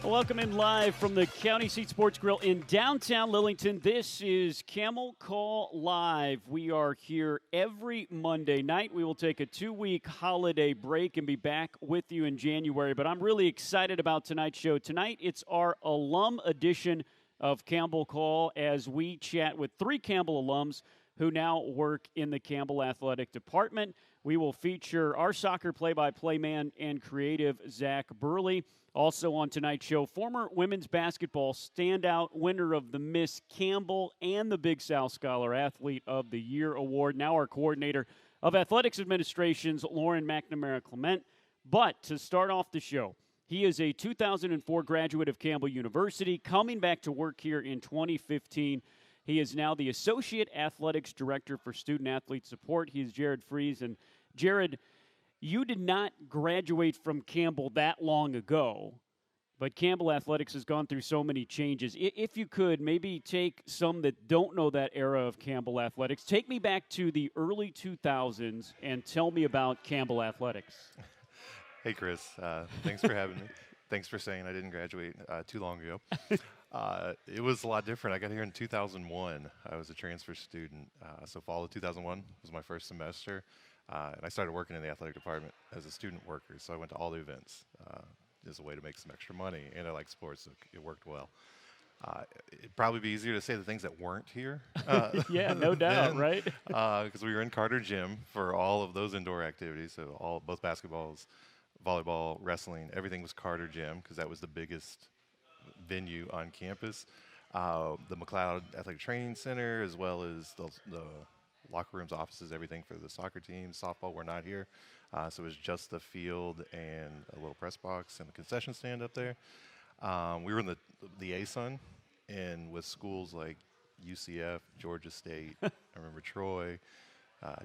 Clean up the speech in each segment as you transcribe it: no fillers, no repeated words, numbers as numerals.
Welcome in live from the County Seat Sports Grill in downtown Lillington. This is Camel Call Live. We are here every Monday night. We will take a 2-week holiday break and be back with you in January. But I'm really excited about tonight's show. Tonight, it's our alum edition of Campbell Call as we chat with 3 Campbell alums who now work in the Campbell Athletic Department. We will feature our soccer play-by-play man and creative, Zach Berly. Also on tonight's show, former women's basketball standout, winner of the Miss Campbell and the Big South Scholar Athlete of the Year award, now our coordinator of athletics administrations, Lauren McNamara-Clement. But to start off the show, he is a 2004 graduate of Campbell University, coming back to work here in 2015. He is now the Associate Athletics Director for Student Athlete Support. He is Jared Fries. And Jared, you did not graduate from Campbell that long ago, but Campbell Athletics has gone through so many changes. If you could, maybe take some that don't know that era of Campbell Athletics. Take me back to the early 2000s and tell me about Campbell Athletics. Hey, Chris. Thanks for having me. Thanks for saying I didn't graduate too long ago. It was a lot different. I got here in 2001. I was a transfer student. So fall of 2001 was my first semester. And I started working in the athletic department as a student worker. So I went to all the events as a way to make some extra money. And I like sports, so it worked well. It'd probably be easier to say the things that weren't here. Yeah, no doubt, right? Because we were in Carter Gym for all of those indoor activities. So both basketballs, volleyball, wrestling, everything was Carter Gym because that was the biggest venue on campus. The McLeod Athletic Training Center, as well as the locker rooms, offices, everything for the soccer team. Softball were not here. So it was just the field and a little press box and the concession stand up there. We were in the ASUN, and with schools like UCF, Georgia State, I remember Troy,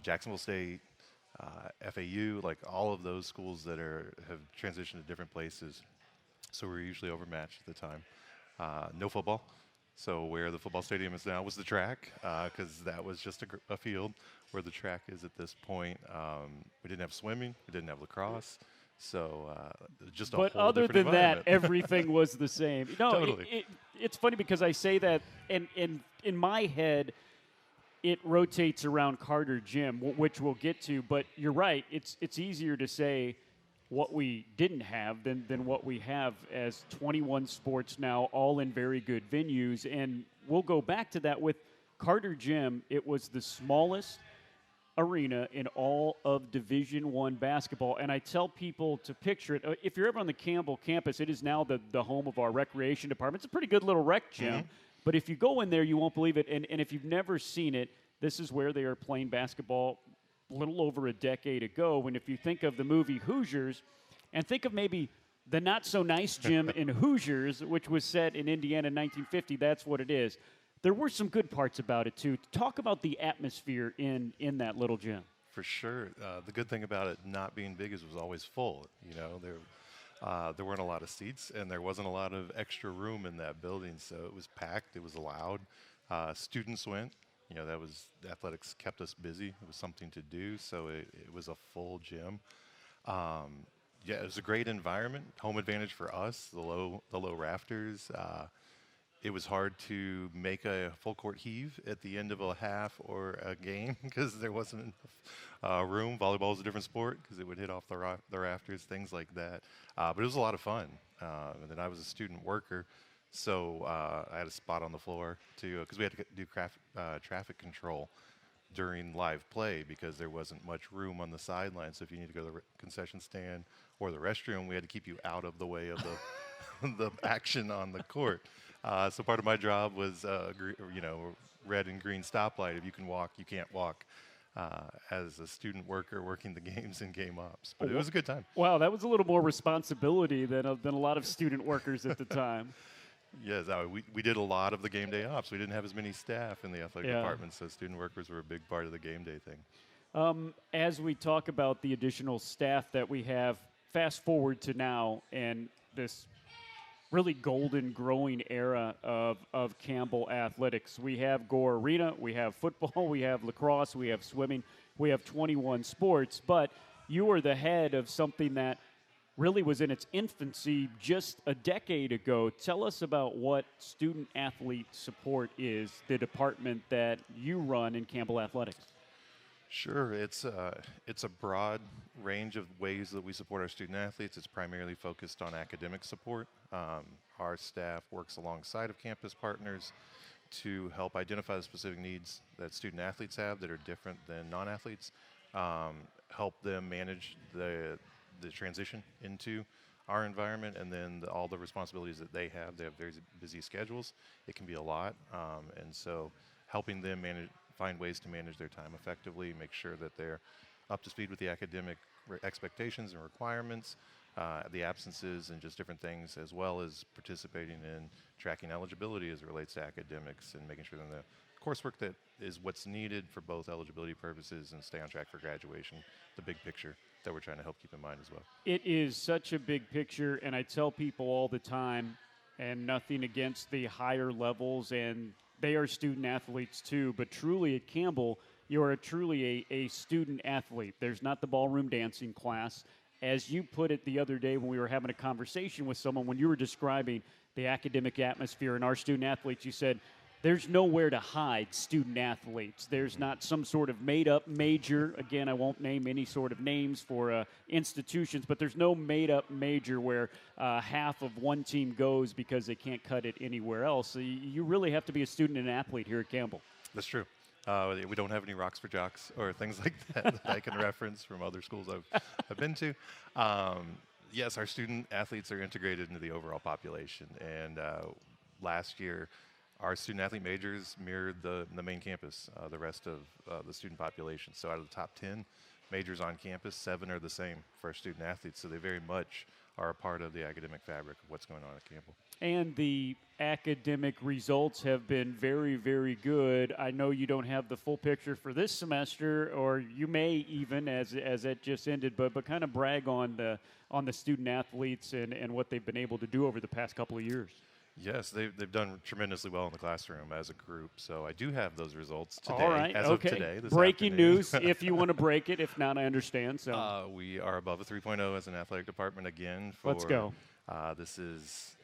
Jacksonville State, FAU, like all of those schools that have transitioned to different places. So we were usually overmatched at the time. No football. So where the football stadium is now was the track, because that was just a field. Where the track is at this point, we didn't have swimming, we didn't have lacrosse, so just a but whole other different than that, environment. everything was the same. No, Totally. it's funny because I say that, and in my head, it rotates around Carter Gym, which we'll get to. But you're right; it's easier to say what we didn't have than what we have as 21 sports now, all in very good venues. And we'll go back to that with Carter Gym. It was the smallest arena in all of Division I basketball. And I tell people to picture it. If you're ever on the Campbell campus, it is now the home of our recreation department. It's a pretty good little rec gym. Mm-hmm. But if you go in there, you won't believe it. And if you've never seen it, this is where they are playing basketball a little over a decade ago. And if you think of the movie Hoosiers, and think of maybe the not-so-nice gym in Hoosiers, which was set in Indiana in 1950, that's what it is. There were some good parts about it, too. Talk about the atmosphere in that little gym. For sure. The good thing about it not being big is it was always full. You know, there weren't a lot of seats, and there wasn't a lot of extra room in that building, so it was packed. It was loud. Students went. You know, athletics kept us busy. It was something to do, so it was a full gym. Yeah, it was a great environment. Home advantage for us. The low rafters. It was hard to make a full court heave at the end of a half or a game because there wasn't enough room. Volleyball is a different sport because it would hit off the rafters, things like that. But it was a lot of fun. And then I was a student worker, so I had a spot on the floor too because we had to do traffic control during live play because there wasn't much room on the sideline. So if you need to go to the concession stand or the restroom, we had to keep you out of the way of the action on the court. So part of my job was, red and green stoplight. If you can walk, you can't walk. As a student worker working the games and game ops, but it was a good time. Wow, that was a little more responsibility than a lot of student workers at the time. Yes, we did a lot of the game day ops. We didn't have as many staff in the athletic department, so student workers were a big part of the game day thing. As we talk about the additional staff that we have, fast forward to now and this really golden growing era of Campbell athletics. We have Gore Arena, we have football, we have lacrosse, we have swimming, we have 21 sports, but you are the head of something that really was in its infancy just a decade ago. Tell us about what student athlete support is, the department that you run in Campbell Athletics. Sure, it's a broad range of ways that we support our student athletes. It's primarily focused on academic support. Our staff works alongside of campus partners to help identify the specific needs that student athletes have that are different than non-athletes, help them manage the transition into our environment, and then all the responsibilities that they have. They have very busy schedules. It can be a lot, and so helping them find ways to manage their time effectively, make sure that they're up to speed with the academic expectations and requirements, the absences and just different things, as well as participating in tracking eligibility as it relates to academics and making sure that the coursework that is what's needed for both eligibility purposes and stay on track for graduation, the big picture that we're trying to help keep in mind as well. It is such a big picture, and I tell people all the time, and nothing against the higher levels, and they are student athletes too, but truly at Campbell, you are truly a student athlete. There's not the ballroom dancing class. As you put it the other day when we were having a conversation with someone, when you were describing the academic atmosphere and our student athletes, you said, there's nowhere to hide student athletes. There's not some sort of made-up major. Again, I won't name any sort of names for institutions, but there's no made-up major where half of one team goes because they can't cut it anywhere else. So you really have to be a student and an athlete here at Campbell. That's true. We don't have any rocks for jocks or things like that I can reference from other schools I've been to. Yes, our student athletes are integrated into the overall population, and last year, our student athlete majors mirrored the main campus, the rest of the student population. So out of the top 10 majors on campus, 7 are the same for our student athletes. So they very much are a part of the academic fabric of what's going on at Campbell. And the academic results have been very, very good. I know you don't have the full picture for this semester, or you may even as it just ended, but kind of brag on the student athletes and what they've been able to do over the past couple of years. Yes, they've done tremendously well in the classroom as a group. So I do have those results today. All right, as okay. of today. Breaking news, if you want to break it. If not, I understand. So we are above a 3.0 as an athletic department again. Let's go. This is,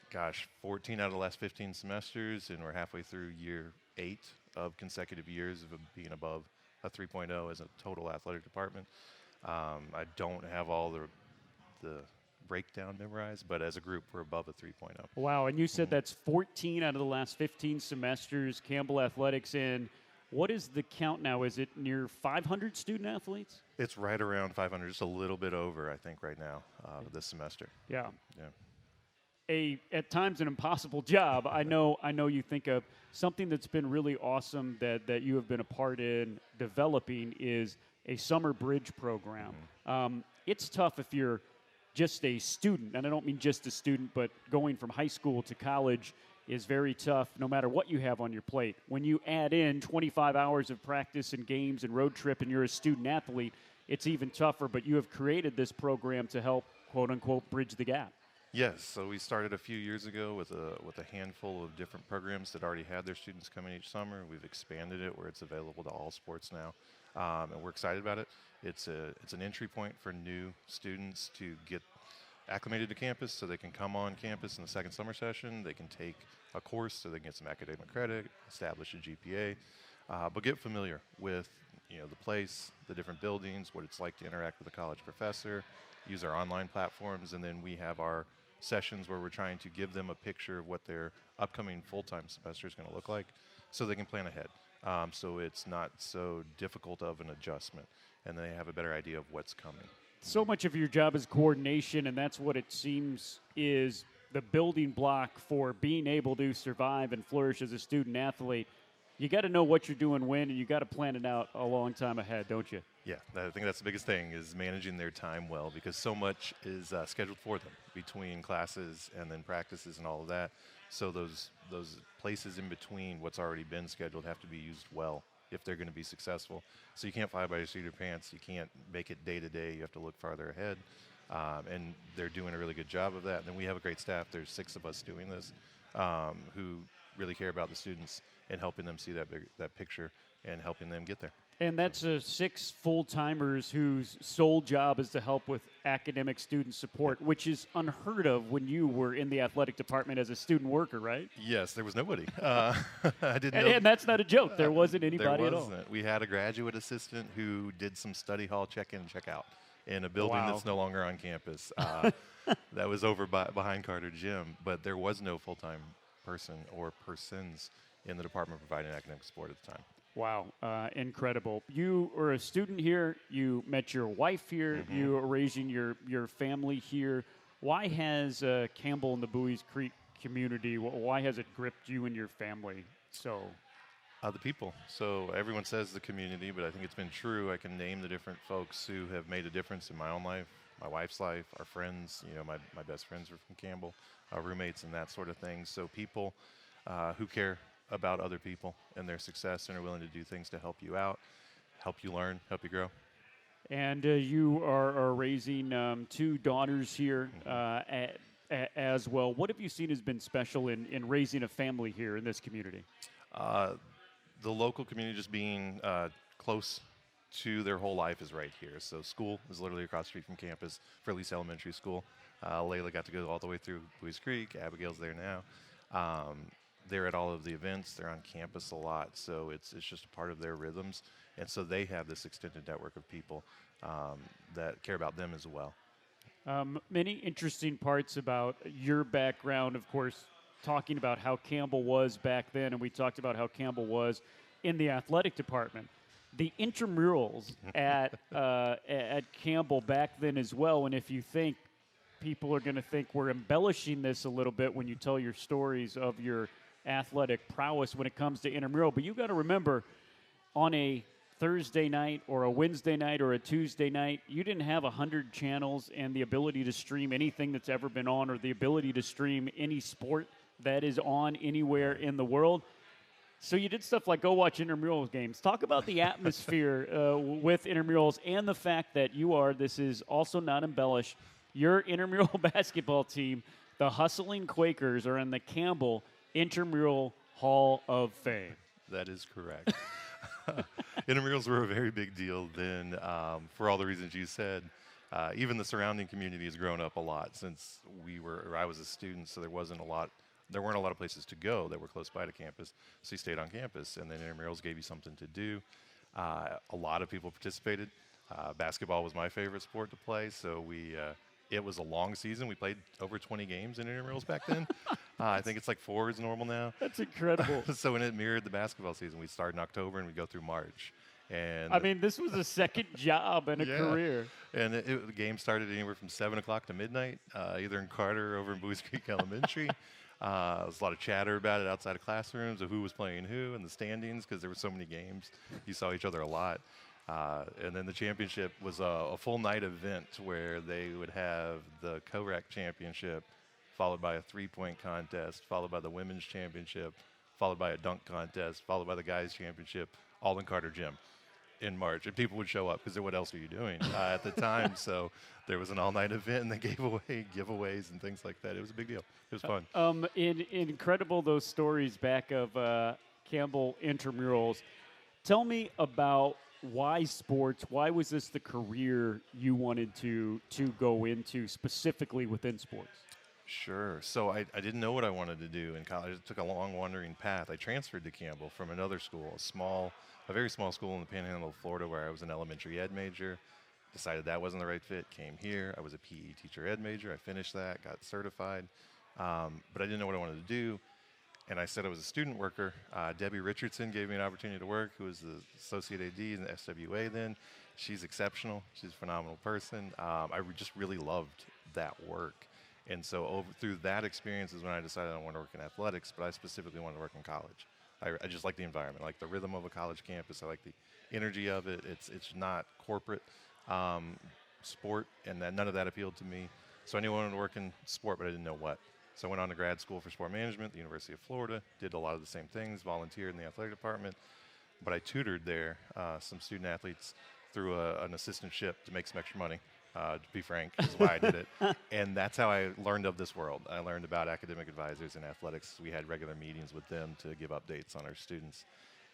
14 out of the last 15 semesters, and we're halfway through year 8 of consecutive years of being above a 3.0 as a total athletic department. I don't have all the breakdown memorized, but as a group, we're above a 3.0. Wow, and you said that's 14 out of the last 15 semesters, Campbell Athletics, and what is the count now? Is it near 500 student athletes? It's right around 500, just a little bit over, I think, right now, this semester. Yeah. Yeah. At times an impossible job. I know you think of something that's been really awesome that you have been a part in developing is a summer bridge program. It's tough if you're just a student, and I don't mean just a student, but going from high school to college is very tough no matter what you have on your plate. When you add in 25 hours of practice and games and road trip and you're a student athlete, it's even tougher, but you have created this program to help, quote unquote, bridge the gap. Yes, so we started a few years ago with a handful of different programs that already had their students coming each summer. We've expanded it where it's available to all sports now, and we're excited about it. It's an entry point for new students to get acclimated to campus so they can come on campus in the second summer session. They can take a course so they can get some academic credit, establish a GPA, but get familiar with the place, the different buildings, what it's like to interact with a college professor, use our online platforms, and then we have our sessions where we're trying to give them a picture of what their upcoming full-time semester is going to look like so they can plan ahead. So it's not so difficult of an adjustment, and they have a better idea of what's coming. So much of your job is coordination, and that's what it seems is the building block for being able to survive and flourish as a student athlete. You got to know what you're doing when, and you got to plan it out a long time ahead, don't you? Yeah, I think that's the biggest thing is managing their time well, because so much is scheduled for them between classes and then practices and all of that. So those places in between what's already been scheduled have to be used well if they're going to be successful. So you can't fly by your seat of your pants. You can't make it day to day. You have to look farther ahead. And they're doing a really good job of that. And then we have a great staff. There's 6 of us doing this who really care about the students and helping them see that picture and helping them get there. And that's 6 full-timers whose sole job is to help with academic student support, which is unheard of when you were in the athletic department as a student worker, right? Yes, there was nobody. I didn't And, know. and that's not a joke. There wasn't anybody There at all. wasn't. We had a graduate assistant who did some study hall check-in and check-out in a building Wow. that's no longer on campus. That was over behind Carter Gym, but there was no full-time person or persons in the department providing academic support at the time. Wow, incredible. You were a student here. You met your wife here. You are raising your family here. Why has Campbell and the Buies Creek community, why has it gripped you and your family so? The people. So everyone says the community, but I think it's been true. I can name the different folks who have made a difference in my own life, my wife's life, our friends. You know, my best friends are from Campbell, our roommates and that sort of thing. So people who care about other people and their success and are willing to do things to help you out, help you learn, help you grow. And you are raising 2 daughters here as well. What have you seen has been special in raising a family here in this community? The local community just being close to their whole life is right here. So school is literally across the street from campus for Elise Elementary School. Layla got to go all the way through Buies Creek. Abigail's there now. They're at all of the events. They're on campus a lot, so it's just a part of their rhythms. And so they have this extended network of people that care about them as well. Many interesting parts about your background, of course, talking about how Campbell was back then, and we talked about how Campbell was in the athletic department. The intramurals at Campbell back then as well, and if you think people are going to think we're embellishing this a little bit when you tell your stories of your athletic prowess when it comes to intramural, but you got to remember, on a Thursday night or a Wednesday night or a Tuesday night, you didn't have 100 channels and the ability to stream anything that's ever been on or the ability to stream any sport that is on anywhere in the world. So you did stuff like go watch intramural games. Talk about the atmosphere with intramurals and the fact that this is also not embellished, your intramural basketball team, the Hustling Quakers, are in the Campbell Intramural Hall of Fame. That is correct. Intramurals were a very big deal then for all the reasons you said. Even the surrounding community has grown up a lot since I was a student, so there weren't a lot of places to go that were close by to campus, so you stayed on campus, and then intramurals gave you something to do. A lot of people participated. Basketball was my favorite sport to play, so it was a long season. We played over 20 games in intramurals back then. I think it's like 4 is normal now. That's incredible. So when it mirrored the basketball season, we'd start in October and we'd go through March. And I mean, this was a second job and a career. And the game started anywhere from 7 o'clock to midnight, either in Carter or over in Buies Creek Elementary. There was a lot of chatter about it outside of classrooms of who was playing who and the standings because there were so many games. You saw each other a lot. And then the championship was a full night event where they would have the CORAC championship, followed by a 3-point contest, followed by the women's championship, followed by a dunk contest, followed by the guys' championship, all in Carter Gym in March. And people would show up because what else were you doing at the time? So there was an all-night event, and they gave away giveaways and things like that. It was a big deal. It was fun. Incredible, those stories back of Campbell Intramurals. Tell me about why sports? Why was this the career you wanted to go into specifically within sports? Sure. So I didn't know what I wanted to do in college. It took a long wandering path. I transferred to Campbell from another school, a very small school in the Panhandle of Florida where I was an elementary ed major. Decided that wasn't the right fit. Came here. I was a PE teacher ed major. I finished that, got certified, but I didn't know what I wanted to do. And I said I was a student worker. Debbie Richardson gave me an opportunity to work, who was the associate AD in the SWA then. She's exceptional. She's a phenomenal person. I just really loved that work. And so through that experience is when I decided I want to work in athletics, but I specifically wanted to work in college. I just like the environment, I like the rhythm of a college campus. I like the energy of it. It's not corporate sport, and none of that appealed to me. So I knew I wanted to work in sport, but I didn't know what. So I went on to grad school for sport management at the University of Florida, did a lot of the same things, volunteered in the athletic department, but I tutored there some student athletes through an assistantship to make some extra money. To be frank, is why I did it. And that's how I learned of this world. I learned about academic advisors in athletics. We had regular meetings with them to give updates on our students.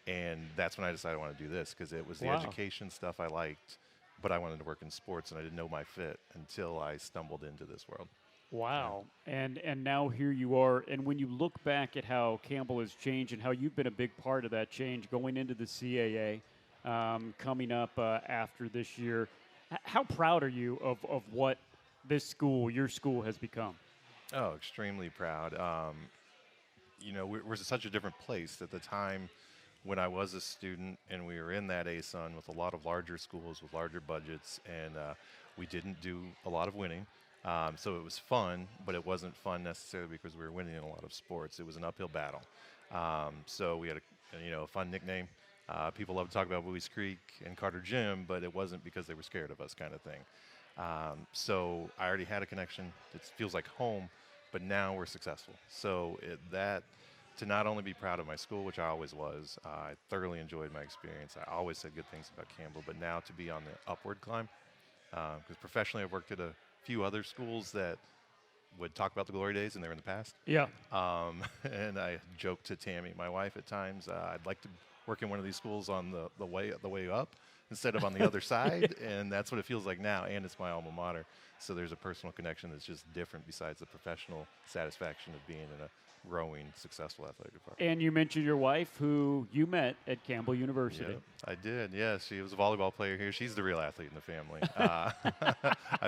And that's when I decided I want to do this, because it was the education stuff I liked, but I wanted to work in sports, and I didn't know my fit until I stumbled into this world. Wow. Yeah. And now here you are. And when you look back at how Campbell has changed and how you've been a big part of that change going into the CAA, coming up after this year, how proud are you of what this school, your school, has become? Oh, extremely proud. We're such a different place at the time when I was a student, and we were in that ASUN with a lot of larger schools with larger budgets, and we didn't do a lot of winning. So it was fun, but it wasn't fun necessarily because we were winning in a lot of sports. It was an uphill battle. So we had a fun nickname. People love to talk about Bowie's Creek and Carter Gym, but it wasn't because they were scared of us, kind of thing. So I already had a connection. It feels like home, but now we're successful. So to not only be proud of my school, which I always was, I thoroughly enjoyed my experience. I always said good things about Campbell, but now to be on the upward climb, because professionally I've worked at a few other schools that would talk about the glory days, and they're in the past. Yeah. And I joke to Tammy, my wife, at times, I'd like to work in one of these schools on the way up instead of on the other side, and that's what it feels like now, and it's my alma mater. So there's a personal connection that's just different besides the professional satisfaction of being in a growing, successful athletic department. And you mentioned your wife, who you met at Campbell University. Yeah, I did, yes. She was a volleyball player here. She's the real athlete in the family. I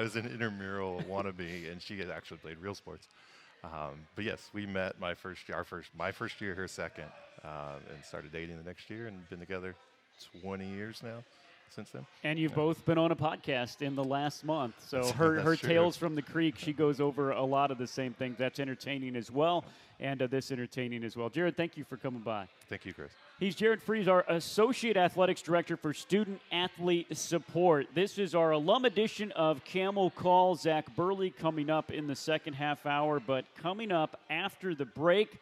was an intramural wannabe, and she had actually played real sports. But yes, we met my first year, her second, and started dating the next year, and been together 20 years now since then. And you've both been on a podcast in the last month. So her Tales from the Creek, she goes over a lot of the same things. That's entertaining as well, and this entertaining as well. Jared, thank you for coming by. Thank you, Chris. He's Jared Freese, our Associate Athletics Director for Student Athlete Support. This is our alum edition of Camel Call. Zach Berly coming up in the second half hour, but coming up after the break,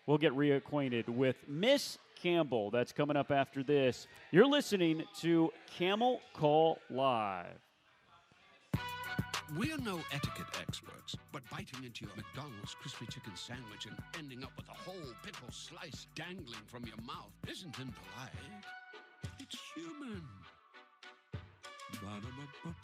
we'll get reacquainted with Miss Campbell. That's coming up after this. You're listening to Camel Call Live. We're no etiquette experts, but biting into your McDonald's crispy chicken sandwich and ending up with a whole pickle slice dangling from your mouth isn't impolite. It's human. Ba-da-ba-ba-ba.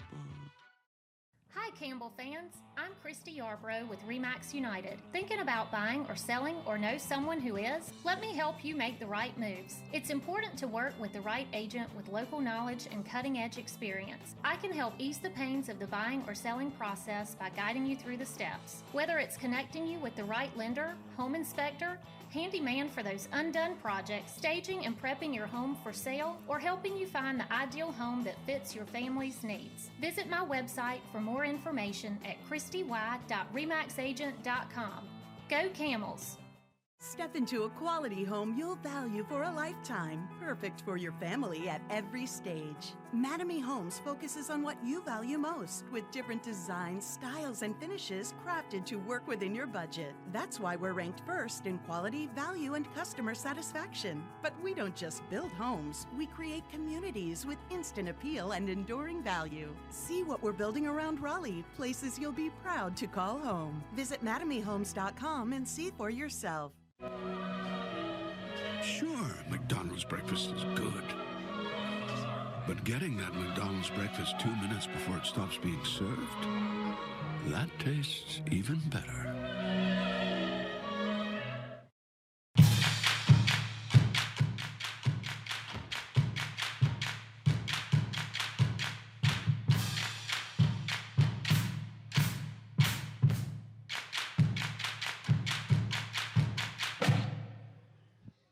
Hi, Campbell fans. I'm Christy Yarbrough with RE/MAX United. Thinking about buying or selling or know someone who is? Let me help you make the right moves. It's important to work with the right agent with local knowledge and cutting-edge experience. I can help ease the pains of the buying or selling process by guiding you through the steps. Whether it's connecting you with the right lender, home inspector, handyman for those undone projects, staging and prepping your home for sale, or helping you find the ideal home that fits your family's needs. Visit my website for more information at christy.remaxagent.com. Go Camels! Step into a quality home you'll value for a lifetime, perfect for your family at every stage. Mattamy Homes focuses on what you value most, with different designs, styles, and finishes crafted to work within your budget. That's why we're ranked first in quality, value, and customer satisfaction. But we don't just build homes, we create communities with instant appeal and enduring value. See what we're building around Raleigh, places you'll be proud to call home. Visit MattamyHomes.com and see for yourself. Sure, McDonald's breakfast is good. But getting that McDonald's breakfast 2 minutes before it stops being served, that tastes even better.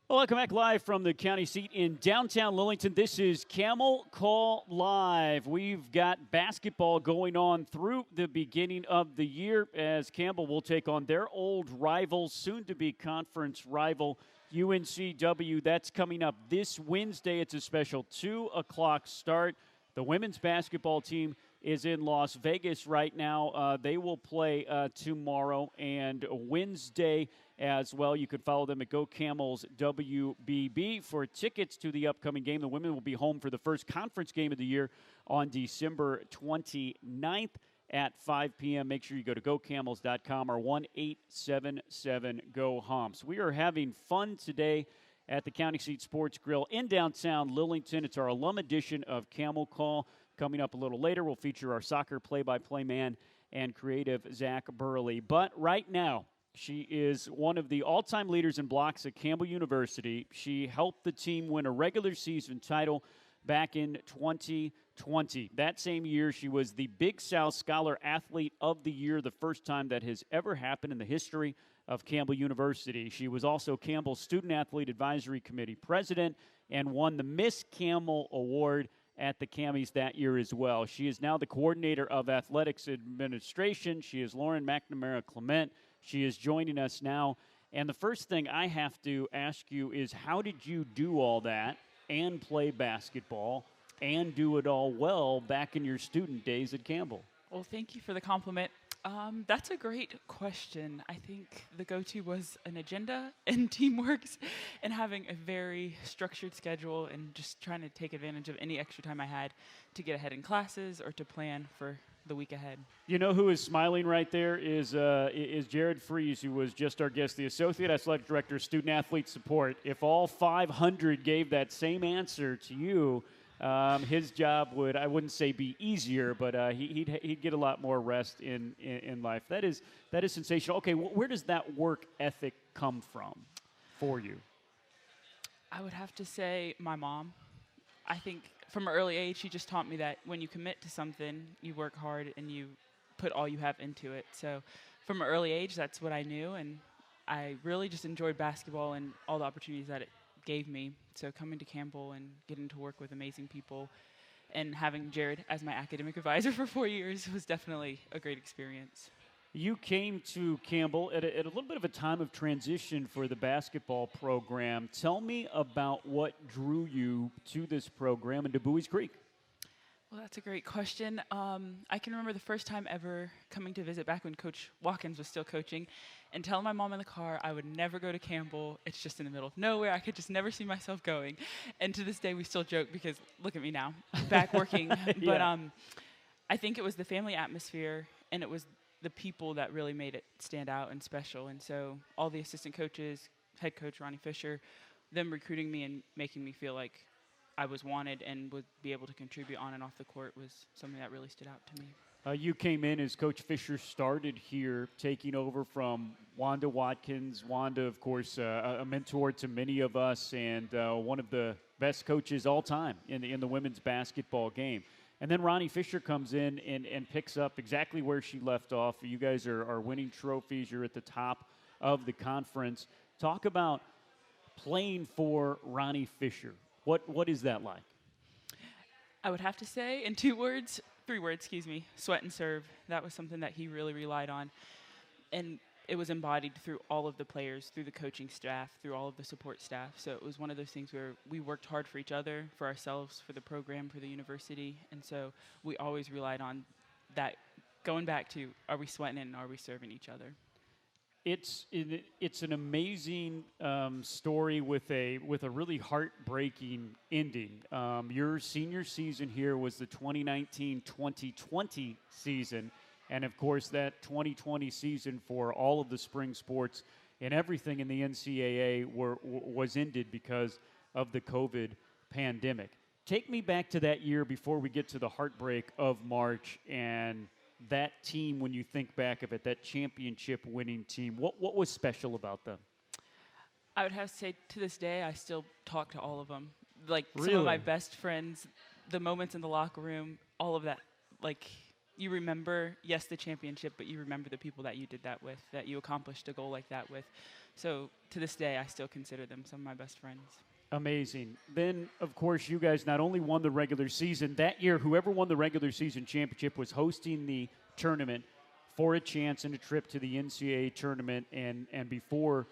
Welcome back live from the county seat in downtown Lillington. This is Camel Call Live. We've got basketball going on through the beginning of the year as Campbell will take on their old rival, soon-to-be conference rival, UNCW. That's coming up this Wednesday. It's a special 2 o'clock start. The women's basketball team is in Las Vegas right now. They will play tomorrow and Wednesday as well. You can follow them at Go Camels WBB for tickets to the upcoming game. The women will be home for the first conference game of the year on December 29th at 5 p.m. Make sure you go to gocamels.com or 1-877-GO-HOMPS. We are having fun today at the County Seat Sports Grill in downtown Lillington. It's our alum edition of Camel Call. Coming up a little later, we'll feature our soccer play-by-play man and creative Zach Berly. But right now, she is one of the all-time leaders in blocks at Campbell University. She helped the team win a regular season title back in 2020. That same year, she was the Big South Scholar Athlete of the Year, the first time that has ever happened in the history of Campbell University. She was also Campbell's Student Athlete Advisory Committee president and won the Miss Camel Award at the Cammies that year as well. She is now the coordinator of athletics administration. She is Lauren McNamara-Clement. She is joining us now. And the first thing I have to ask you is, how did you do all that and play basketball and do it all well back in your student days at Campbell? Well, thank you for the compliment. That's a great question. I think the go-to was an agenda and teamwork and having a very structured schedule and just trying to take advantage of any extra time I had to get ahead in classes or to plan for the week ahead. You know who is smiling right there is Jared Fries, who was just our guest, the Associate Athletic Director, Student Athlete Support. If all 500 gave that same answer to you, his job would, I wouldn't say be easier, but he'd get a lot more rest in life. That is sensational. Okay, where does that work ethic come from for you? I would have to say my mom. I think from an early age, she just taught me that when you commit to something, you work hard and you put all you have into it. So from an early age, that's what I knew, and I really just enjoyed basketball and all the opportunities that it gave me. So coming to Campbell and getting to work with amazing people and having Jared as my academic advisor for 4 years was definitely a great experience. You came to Campbell at a little bit of a time of transition for the basketball program. Tell me about what drew you to this program and to Bowie's Creek. Well, that's a great question. I can remember the first time ever coming to visit back when Coach Watkins was still coaching and telling my mom in the car I would never go to Campbell. It's just in the middle of nowhere. I could just never see myself going. And to this day, we still joke because look at me now, back working. Yeah. But I think it was the family atmosphere and it was the people that really made it stand out and special. And so all the assistant coaches, head coach Ronnie Fisher, them recruiting me and making me feel like I was wanted and would be able to contribute on and off the court was something that really stood out to me. You came in as Coach Fisher started here, taking over from Wanda Watkins. Wanda, of course, a mentor to many of us and one of the best coaches all time in the women's basketball game. And then Ronnie Fisher comes in and picks up exactly where she left off. You guys are winning trophies. You're at the top of the conference. Talk about playing for Ronnie Fisher. What is that like? I would have to say in 3 words, sweat and serve. That was something that he really relied on. And it was embodied through all of the players, through the coaching staff, through all of the support staff. So it was one of those things where we worked hard for each other, for ourselves, for the program, for the university. And so we always relied on that, going back to, are we sweating and are we serving each other? It's an amazing story with a really heartbreaking ending. Your senior season here was the 2019-2020 season, and of course that 2020 season for all of the spring sports and everything in the NCAA was ended because of the COVID pandemic. Take me back to that year before we get to the heartbreak of March and that team, when you think back of it, that championship-winning team. What was special about them? I would have to say, to this day, I still talk to all of them. Like, really? Some of my best friends, the moments in the locker room, all of that. Like, you remember, yes, the championship, but you remember the people that you did that with, that you accomplished a goal like that with. So, to this day, I still consider them some of my best friends. Amazing. Then, of course, you guys not only won the regular season. That year, whoever won the regular season championship was hosting the tournament for a chance and a trip to the NCAA tournament. And before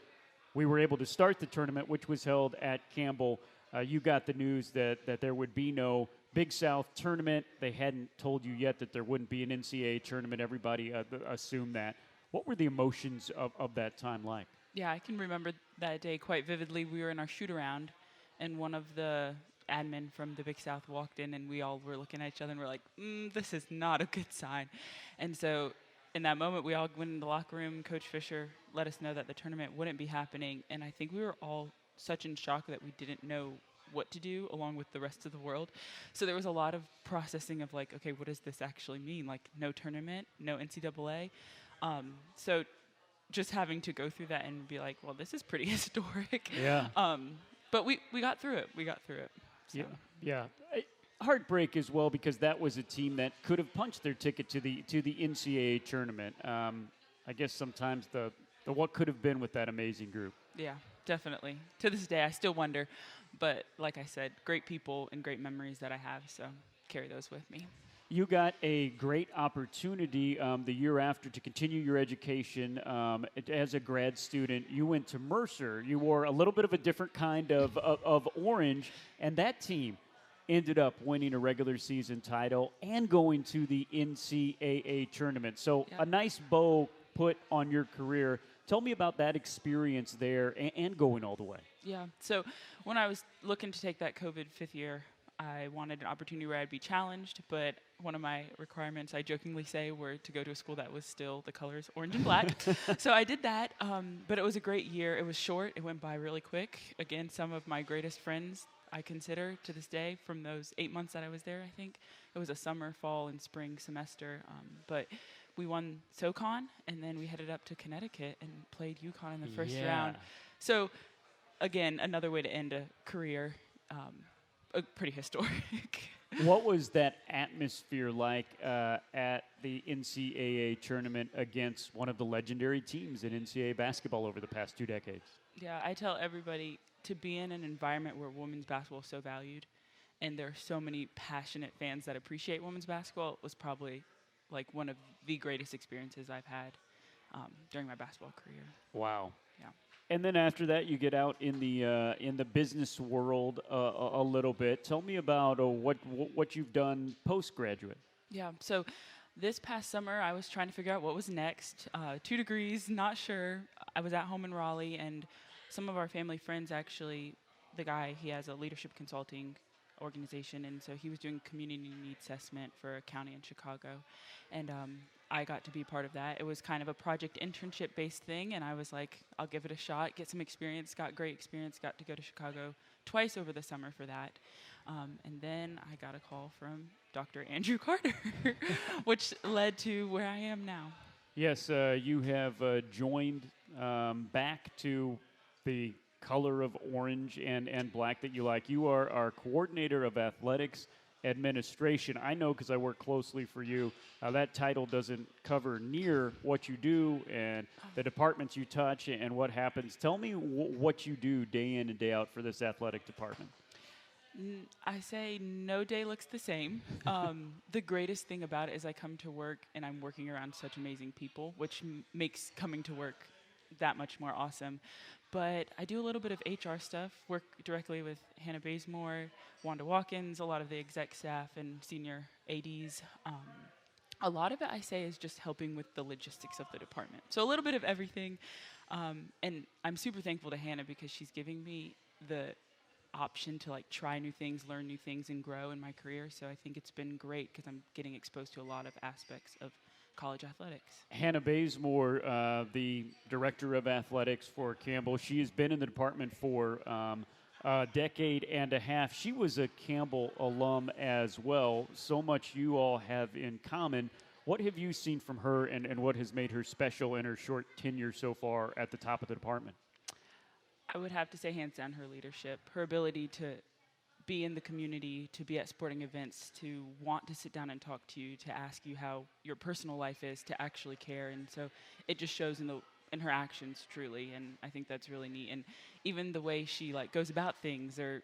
we were able to start the tournament, which was held at Campbell, you got the news that there would be no Big South tournament. They hadn't told you yet that there wouldn't be an NCAA tournament. Everybody assumed that. What were the emotions of that time like? Yeah, I can remember that day quite vividly. We were in our shoot-around, and one of the admin from the Big South walked in, and we all were looking at each other, and we're like, this is not a good sign. And so in that moment, we all went in the locker room. Coach Fisher let us know that the tournament wouldn't be happening, and I think we were all such in shock that we didn't know what to do along with the rest of the world. So there was a lot of processing of like, okay, what does this actually mean? Like no tournament, no NCAA. So just having to go through that and be like, well, this is pretty historic. Yeah. But we got through it. We got through it. So. Yeah. Heartbreak as well, because that was a team that could have punched their ticket to the NCAA tournament. I guess sometimes the what could have been with that amazing group. Yeah, definitely. To this day, I still wonder. But like I said, great people and great memories that I have, so carry those with me. You got a great opportunity the year after to continue your education as a grad student. You went to Mercer. You wore a little bit of a different kind of orange, and that team ended up winning a regular season title and going to the NCAA tournament. So a nice bow put on your career. Tell me about that experience there and going all the way. Yeah, so when I was looking to take that COVID fifth year, I wanted an opportunity where I'd be challenged, but one of my requirements, I jokingly say, were to go to a school that was still the colors orange and black. So I did that, but it was a great year. It was short. It went by really quick. Again, some of my greatest friends I consider to this day from those 8 months that I was there, I think. It was a summer, fall, and spring semester. But we won SoCon, and then we headed up to Connecticut and played UConn in the first round. So, again, another way to end a career. Pretty historic. What was that atmosphere like at the NCAA tournament against one of the legendary teams in NCAA basketball over the past 2 decades? Yeah, I tell everybody to be in an environment where women's basketball is so valued and there are so many passionate fans that appreciate women's basketball was probably like one of the greatest experiences I've had during my basketball career. Wow. Yeah. And then after that, you get out in the business world a little bit. Tell me about what you've done postgraduate. Yeah. So this past summer, I was trying to figure out what was next. 2 degrees, not sure. I was at home in Raleigh, and some of our family friends actually, the guy, he has a leadership consulting organization, and so he was doing community needs assessment for a county in Chicago, and I got to be part of that. It was kind of a project internship based thing, and I was like, I'll give it a shot, get some experience. Got great experience, got to go to Chicago twice over the summer for that. And then I got a call from Dr. Andrew Carter, which led to where I am now. Yes, you have joined back to the color of orange and black that you like. You are our coordinator of athletics administration. I know because I work closely for you. That title doesn't cover near what you do and the departments you touch and what happens. Tell me what you do day in and day out for this athletic department. I say no day looks the same. The greatest thing about it is I come to work and I'm working around such amazing people, which makes coming to work that much more awesome. But I do a little bit of HR stuff, work directly with Hannah Bazemore, Wanda Watkins, a lot of the exec staff and senior ADs. A lot of it, I say, is just helping with the logistics of the department. So a little bit of everything. And I'm super thankful to Hannah because she's giving me the option to like try new things, learn new things, and grow in my career. So I think it's been great because I'm getting exposed to a lot of aspects of college athletics. Hannah Bazemore, the director of athletics for Campbell, she has been in the department for a decade and a half. She was a Campbell alum as well. So much you all have in common. What have you seen from her and what has made her special in her short tenure so far at the top of the department? I would have to say hands down her leadership, her ability to be in the community, to be at sporting events, to want to sit down and talk to you, to ask you how your personal life is, to actually care. And so it just shows in her actions truly, and I think that's really neat. And even the way she like goes about things or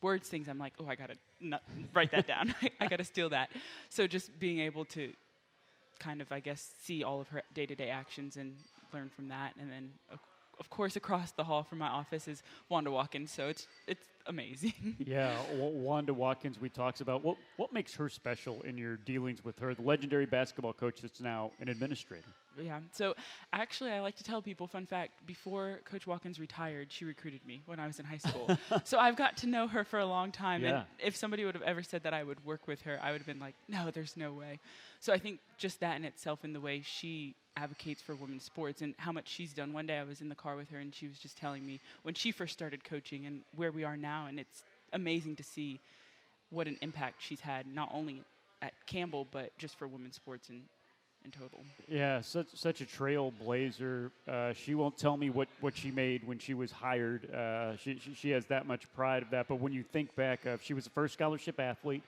words things, I'm like, oh, I gotta write that down. I gotta steal that. So just being able to kind of, I guess, see all of her day-to-day actions and learn from that. And then of course across the hall from my office is Wanda Watkins, so it's amazing. Yeah, Wanda Watkins, we talks about. What makes her special in your dealings with her, the legendary basketball coach that's now an administrator? Yeah. So actually, I like to tell people, fun fact, before Coach Watkins retired, she recruited me when I was in high school. So I've got to know her for a long time. Yeah. And if somebody would have ever said that I would work with her, I would have been like, no, there's no way. So I think just that in itself, in the way she advocates for women's sports and how much she's done. One day I was in the car with her, and she was just telling me when she first started coaching and where we are now. And it's amazing to see what an impact she's had, not only at Campbell, but just for women's sports in total. Yeah, such a trailblazer. She won't tell me what she made when she was hired. She has that much pride of that. But when you think back, she was the first scholarship athlete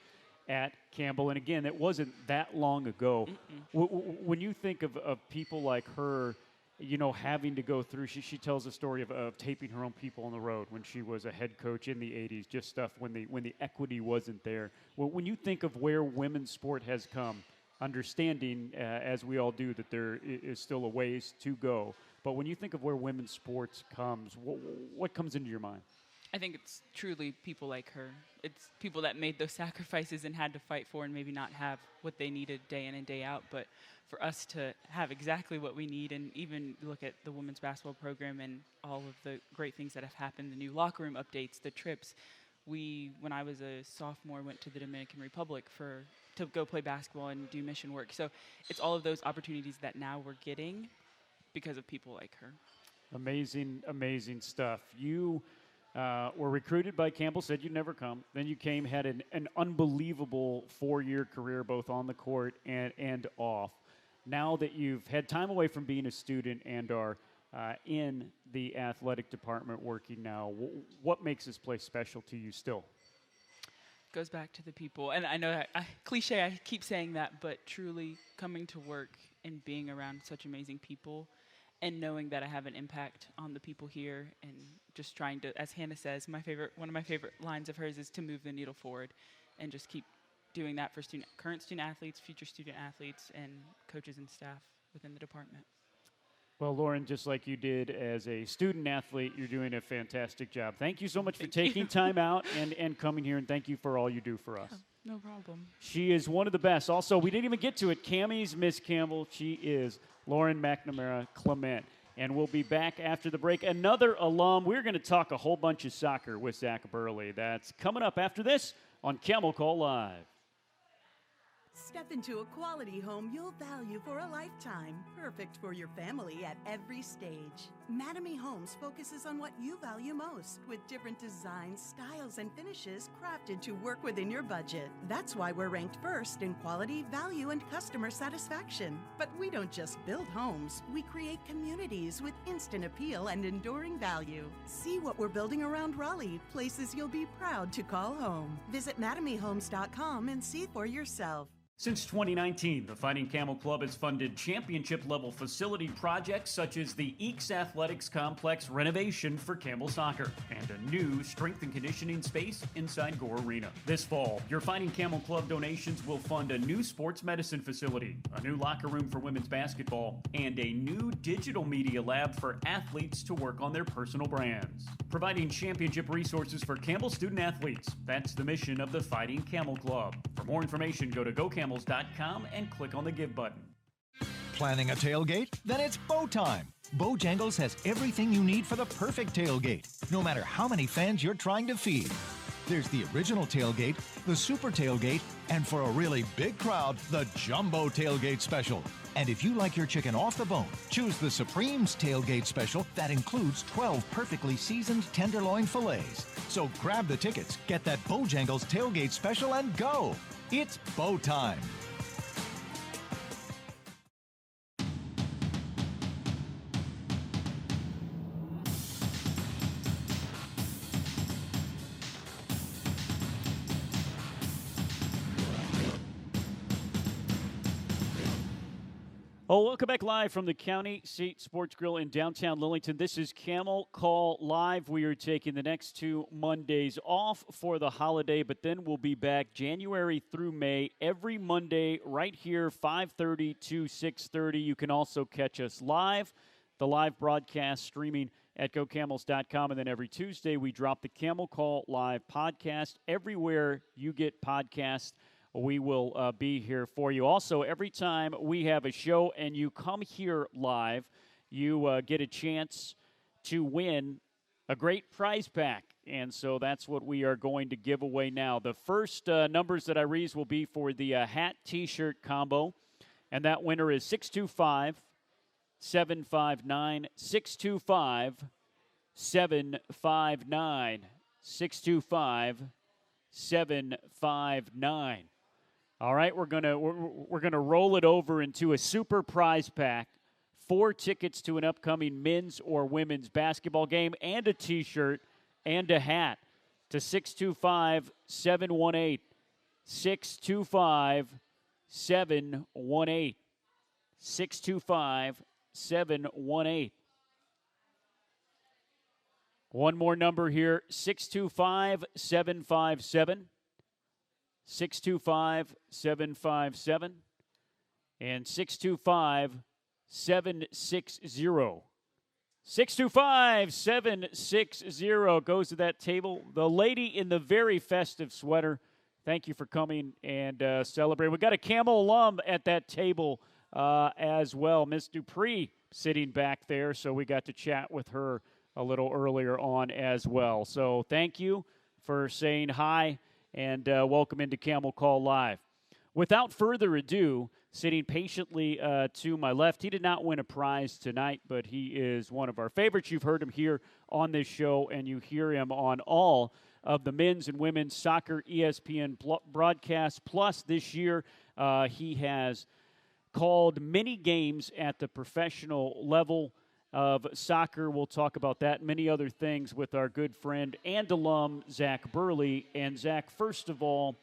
at Campbell, and again, it wasn't that long ago. When you think of people like her, you know, having to go through, she tells a story of taping her own people on the road when she was a head coach in the 80s, just stuff when the equity wasn't there. When you think of where women's sport has come, understanding, as we all do, that there is still a ways to go. But when you think of where women's sports comes, what comes into your mind? I think it's truly people like her. It's people that made those sacrifices and had to fight for and maybe not have what they needed day in and day out. But for us to have exactly what we need, and even look at the women's basketball program and all of the great things that have happened, the new locker room updates, the trips. When I was a sophomore, went to the Dominican Republic to go play basketball and do mission work. So it's all of those opportunities that now we're getting because of people like her. Amazing, amazing stuff. You were recruited by Campbell, said you'd never come. Then you came, had an unbelievable 4-year career, both on the court and off. Now that you've had time away from being a student and are in the athletic department working now, what makes this place special to you still? Goes back to the people. And I know that cliche, I keep saying that, but truly coming to work and being around such amazing people and knowing that I have an impact on the people here, and just trying to, as Hannah says, one of my favorite lines of hers is to move the needle forward and just keep doing that for current student athletes, future student athletes, and coaches and staff within the department. Well, Lauren, just like you did as a student athlete, you're doing a fantastic job. Thank you so much for taking time out and coming here, and thank you for all you do for us. No problem. She is one of the best. Also, we didn't even get to it. Cammie's Miss Campbell. She is Lauren McNamara-Clement. And we'll be back after the break. Another alum. We're going to talk a whole bunch of soccer with Zach Berly. That's coming up after this on Camel Call Live. Step into a quality home you'll value for a lifetime. Perfect for your family at every stage. Mattamy Homes focuses on what you value most, with different designs, styles, and finishes crafted to work within your budget. That's why we're ranked first in quality, value, and customer satisfaction. But we don't just build homes, we create communities with instant appeal and enduring value. See what we're building around Raleigh, places you'll be proud to call home. Visit MattamyHomes.com and see for yourself. Since 2019, the Fighting Camel Club has funded championship-level facility projects such as the Eakes Athletics Complex renovation for Campbell Soccer and a new strength and conditioning space inside Gore Arena. This fall, your Fighting Camel Club donations will fund a new sports medicine facility, a new locker room for women's basketball, and a new digital media lab for athletes to work on their personal brands. Providing championship resources for Campbell student athletes. That's the mission of the Fighting Camel Club. For more information, go to GoCamels.com and click on the Give button. Planning a tailgate? Then it's Bow time. Bojangles has everything you need for the perfect tailgate, no matter how many fans you're trying to feed. There's the original tailgate, the super tailgate, and for a really big crowd, the jumbo tailgate special. And if you like your chicken off the bone, choose the Supreme's tailgate special that includes 12 perfectly seasoned tenderloin fillets. So grab the tickets, get that Bojangles tailgate special, and go. It's Bow time. Oh, welcome back live from the County Seat Sports Grill in downtown Lillington. This is Camel Call Live. We are taking the next 2 Mondays off for the holiday, but then we'll be back January through May every Monday right here, 5:30 to 6:30. You can also catch us live, the live broadcast streaming at GoCamels.com. And then every Tuesday, we drop the Camel Call Live podcast. Everywhere you get podcasts, we will be here for you. Also, every time we have a show and you come here live, you get a chance to win a great prize pack. And so that's what we are going to give away now. The first numbers that I read will be for the hat T-shirt combo. And that winner is 625-759. 625-759. 625-759. All right, we're gonna roll it over into a super prize pack. 4 tickets to an upcoming men's or women's basketball game and a T-shirt and a hat to 625-718. 625-718. 625-718. One more number here, 625-757. 625-757. And 625-760. 625-760 goes to that table. The lady in the very festive sweater, thank you for coming and celebrating. We got a Campbell alum at that table as well. Miss Dupree sitting back there, so we got to chat with her a little earlier on as well. So thank you for saying hi and welcome into Camel Call Live. Without further ado, sitting patiently to my left, he did not win a prize tonight, but he is one of our favorites. You've heard him here on this show, and you hear him on all of the men's and women's soccer ESPN broadcasts. Plus, this year, he has called many games at the professional level of soccer. We'll talk about that and many other things with our good friend and alum, Zach Berly. And, Zach, first of all,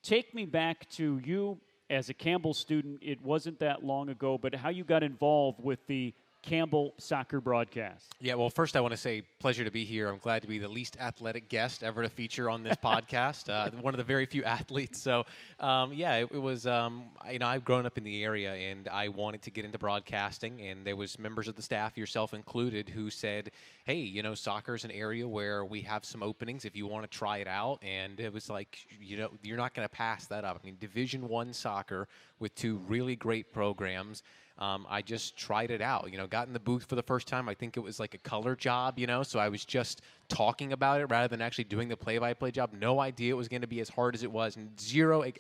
take me back to you as a Campbell student. It wasn't that long ago, but how you got involved with the Campbell soccer broadcast. Yeah, well, first I want to say pleasure to be here. I'm glad to be the least athletic guest ever to feature on this podcast, one of the very few athletes. So, it was, I've grown up in the area, and I wanted to get into broadcasting, and there was members of the staff, yourself included, who said, hey, soccer is an area where we have some openings if you want to try it out. And it was like, you're not going to pass that up. I mean, Division I soccer with 2 really great programs. I just tried it out, got in the booth for the first time. I think it was like a color job, so I was just talking about it rather than actually doing the play-by-play job. No idea it was going to be as hard as it was, and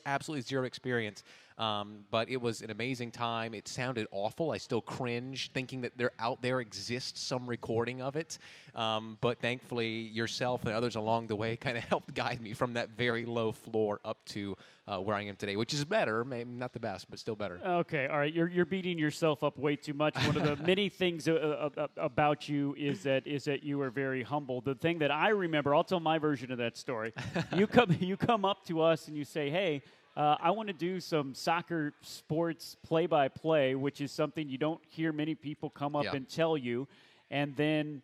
absolutely zero experience. But it was an amazing time. It sounded awful. I still cringe thinking that there exists some recording of it. But thankfully, yourself and others along the way kind of helped guide me from that very low floor up to where I am today, which is better. Maybe not the best, but still better. Okay, all right. You're beating yourself up way too much. One of the many things about you is that you are very humble. The thing that I remember, I'll tell my version of that story. You come up to us and you say, hey, I want to do some soccer sports play-by-play, which is something you don't hear many people come up and tell you. And then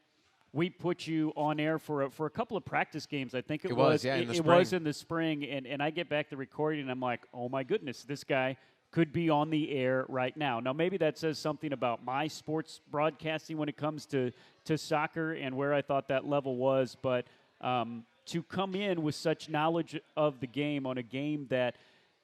we put you on air for a couple of practice games. I think it was in the spring. And I get back the recording, and I'm like, oh, my goodness, this guy could be on the air right now. Now, maybe that says something about my sports broadcasting when it comes to soccer and where I thought that level was. But to come in with such knowledge of the game on a game that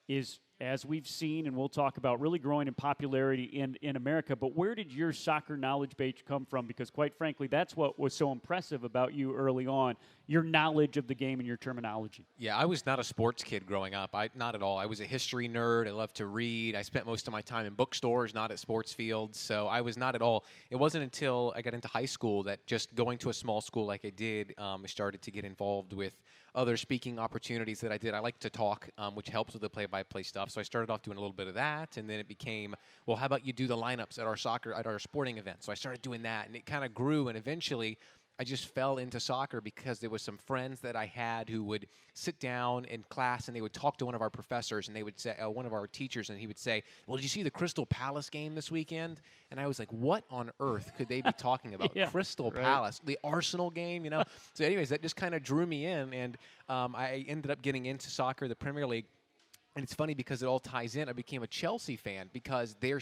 is, as we've seen, and we'll talk about, really growing in popularity in America. But where did your soccer knowledge base come from? Because quite frankly, that's what was so impressive about you early on, your knowledge of the game and your terminology. Yeah, I was not a sports kid growing up. Not at all. I was a history nerd. I loved to read. I spent most of my time in bookstores, not at sports fields. So I was not at all. It wasn't until I got into high school that just going to a small school like I did, I started to get involved with other speaking opportunities that I did. I like to talk, which helps with the play-by-play stuff. So I started off doing a little bit of that, and then it became, well, how about you do the lineups at our sporting events? So I started doing that, and it kind of grew, and eventually I just fell into soccer because there was some friends that I had who would sit down in class and they would talk to one of our professors, and they would say, one of our teachers, and he would say, well, did you see the Crystal Palace game this weekend? And I was like, what on earth could they be talking about? Crystal Palace, the Arsenal game, So anyways, that just kind of drew me in, and I ended up getting into soccer, the Premier League, And it's funny because it all ties in. I became a Chelsea fan because their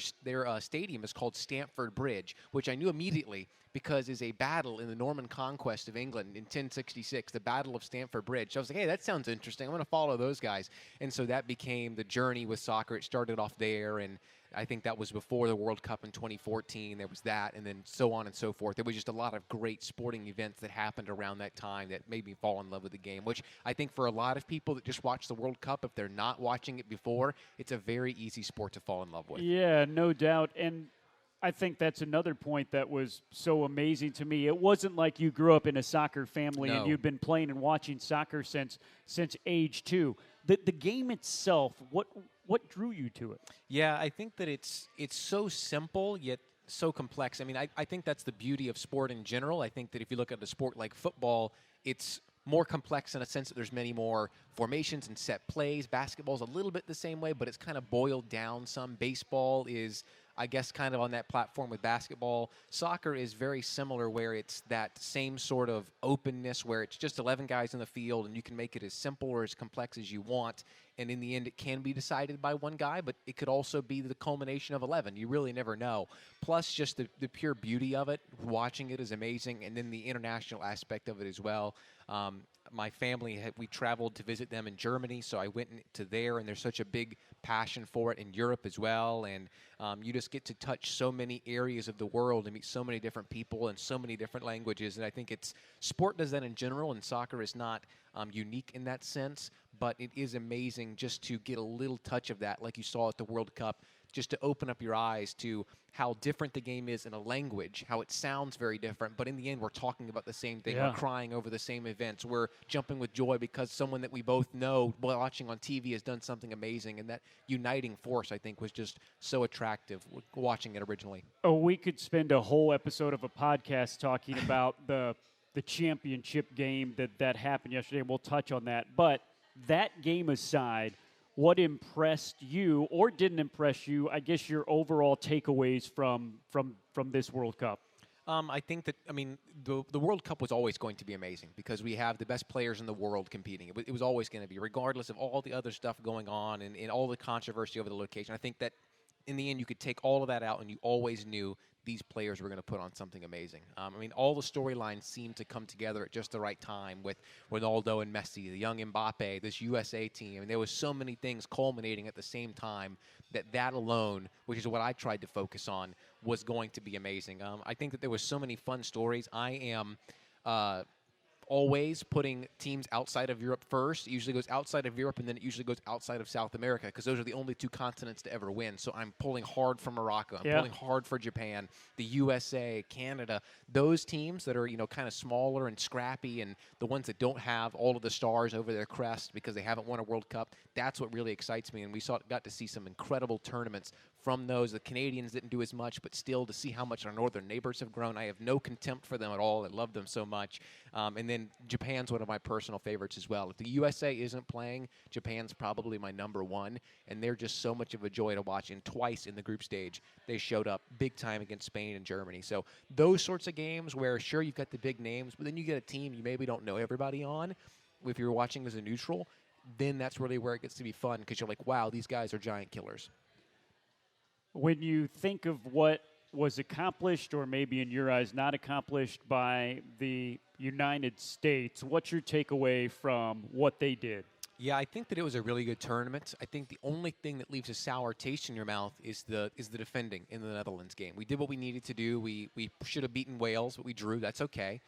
stadium is called Stamford Bridge, which I knew immediately because is a battle in the Norman conquest of England in 1066, the Battle of Stamford Bridge. So I was like, hey, that sounds interesting. I'm going to follow those guys. And so that became the journey with soccer. It started off there, and I think that was before the World Cup in 2014. There was that, and then so on and so forth. There was just a lot of great sporting events that happened around that time that made me fall in love with the game, which I think for a lot of people that just watch the World Cup, if they're not watching it before, it's a very easy sport to fall in love with. Yeah, no doubt. And I think that's another point that was so amazing to me. It wasn't like you grew up in a soccer family and you've been playing and watching soccer since age 2. The game itself, what drew you to it? Yeah, I think that it's so simple yet so complex. I mean, I think that's the beauty of sport in general. I think that if you look at a sport like football, it's more complex in a sense that there's many more formations and set plays. Basketball's a little bit the same way, but it's kind of boiled down some. Baseball is, I guess, kind of on that platform with basketball. Soccer is very similar, where it's that same sort of openness where it's just 11 guys in the field and you can make it as simple or as complex as you want. And in the end, it can be decided by one guy, but it could also be the culmination of 11. You really never know. Plus, just the pure beauty of it, watching it is amazing, and then the international aspect of it as well. My family, we traveled to visit them in Germany, so I went to there, and there's such a big passion for it in Europe as well. And you just get to touch so many areas of the world and meet so many different people and so many different languages. And I think sport does that in general, and soccer is not unique in that sense, but it is amazing just to get a little touch of that, like you saw at the World Cup, just to open up your eyes to how different the game is in a language, how it sounds very different, but in the end, we're talking about the same thing. Yeah. We're crying over the same events. We're jumping with joy because someone that we both know watching on TV has done something amazing, and that uniting force, I think, was just so attractive watching it originally. Oh, we could spend a whole episode of a podcast talking about the championship game that happened yesterday. We'll touch on that. But that game aside, what impressed you or didn't impress you, I guess your overall takeaways from this World Cup? I think that, the World Cup was always going to be amazing because we have the best players in the world competing. It was always going to be, regardless of all the other stuff going on and all the controversy over the location. I think that in the end, you could take all of that out and you always knew these players were going to put on something amazing. All the storylines seemed to come together at just the right time with Ronaldo and Messi, the young Mbappe, this USA team. There was so many things culminating at the same time that alone, which is what I tried to focus on, was going to be amazing. I think that there was so many fun stories. I am always putting teams outside of Europe first. It usually goes outside of Europe, and then it usually goes outside of South America because those are the only two continents to ever win. So I'm pulling hard for Morocco. I'm pulling hard for Japan, the USA, Canada. Those teams that are, kind of smaller and scrappy and the ones that don't have all of the stars over their crest because they haven't won a World Cup, that's what really excites me. And we got to see some incredible tournaments from those. The Canadians didn't do as much, but still to see how much our northern neighbors have grown. I have no contempt for them at all. I love them so much. And then Japan's one of my personal favorites as well. If the USA isn't playing, Japan's probably my number one, and they're just so much of a joy to watch. And twice in the group stage, they showed up big time against Spain and Germany. So those sorts of games where, sure, you've got the big names, but then you get a team you maybe don't know everybody on. If you're watching as a neutral, then that's really where it gets to be fun because you're like, wow, these guys are giant killers. When you think of what was accomplished or maybe in your eyes not accomplished by the United States, what's your takeaway from what they did? Yeah, I think that it was a really good tournament. I think the only thing that leaves a sour taste in your mouth is the defending in the Netherlands game. We did what we needed to do. We should have beaten Wales, but we drew. That's okay.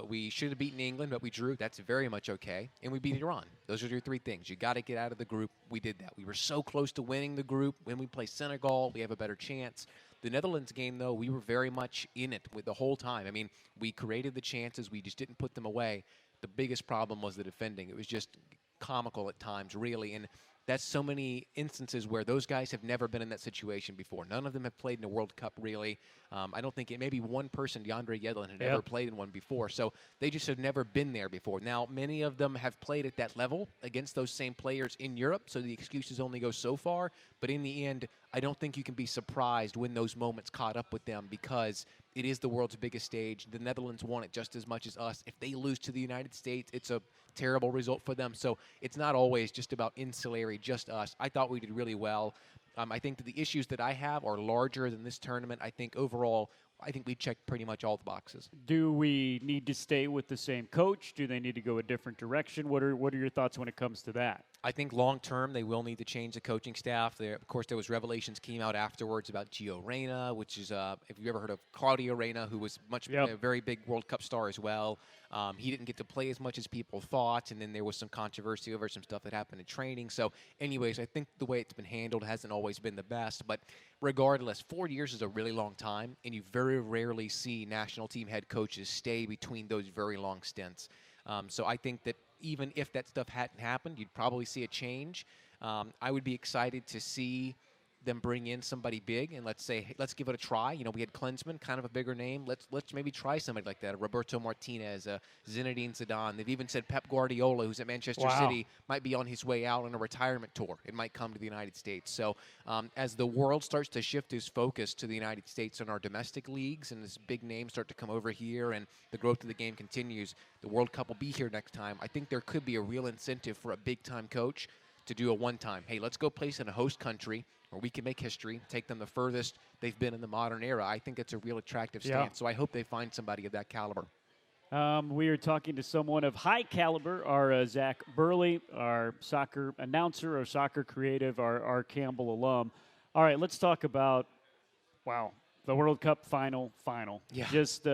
We should have beaten England, but we drew. That's very much okay. And we beat Iran. Those are your three things. You got to get out of the group. We did that. We were so close to winning the group. When we play Senegal, we have a better chance. The Netherlands game, though, we were very much in it with the whole time. We created the chances. We just didn't put them away. The biggest problem was the defending. It was just comical at times, really. And that's so many instances where those guys have never been in that situation before. None of them have played in a World Cup, really. I don't think maybe one person, DeAndre Yedlin, had ever played in one before. So they just have never been there before. Now, many of them have played at that level against those same players in Europe, so the excuses only go so far. But in the end, I don't think you can be surprised when those moments caught up with them because it is the world's biggest stage. The Netherlands want it just as much as us. If they lose to the United States, it's a terrible result for them. So it's not always just about insulary, just us. I thought we did really well. I think that the issues that I have are larger than this tournament. I think overall, I think we checked pretty much all the boxes. Do we need to stay with the same coach? Do they need to go a different direction? What are your thoughts when it comes to that? I think long-term, they will need to change the coaching staff. Of course, there was revelations came out afterwards about Gio Reyna, which is, if you've ever heard of Claudio Reyna, who was a very big World Cup star as well. He didn't get to play as much as people thought, and then there was some controversy over some stuff that happened in training. So, anyways, I think the way it's been handled hasn't always been the best. But regardless, 4 years is a really long time, and you very rarely see national team head coaches stay between those very long stints. So I think that even if that stuff hadn't happened, you'd probably see a change. I would be excited to see them bring in somebody big and let's say, hey, let's give it a try. You know, we had Klinsmann, kind of a bigger name. Let's maybe try somebody like that. Roberto Martinez, Zinedine Zidane. They've even said Pep Guardiola, who's at Manchester City, might be on his way out on a retirement tour. It might come to the United States. So as the world starts to shift its focus to the United States and our domestic leagues and this big names start to come over here and the growth of the game continues, the World Cup will be here next time. I think there could be a real incentive for a big-time coach to do a one-time, hey, let's go place in a host country where we can make history, take them the furthest they've been in the modern era. I think it's a real attractive stance. So I hope they find somebody of that caliber. We are talking to someone of high caliber, our Zach Berly, our soccer announcer, our soccer creative, our Campbell alum. All right, let's talk about, the World Cup final. Yeah. Just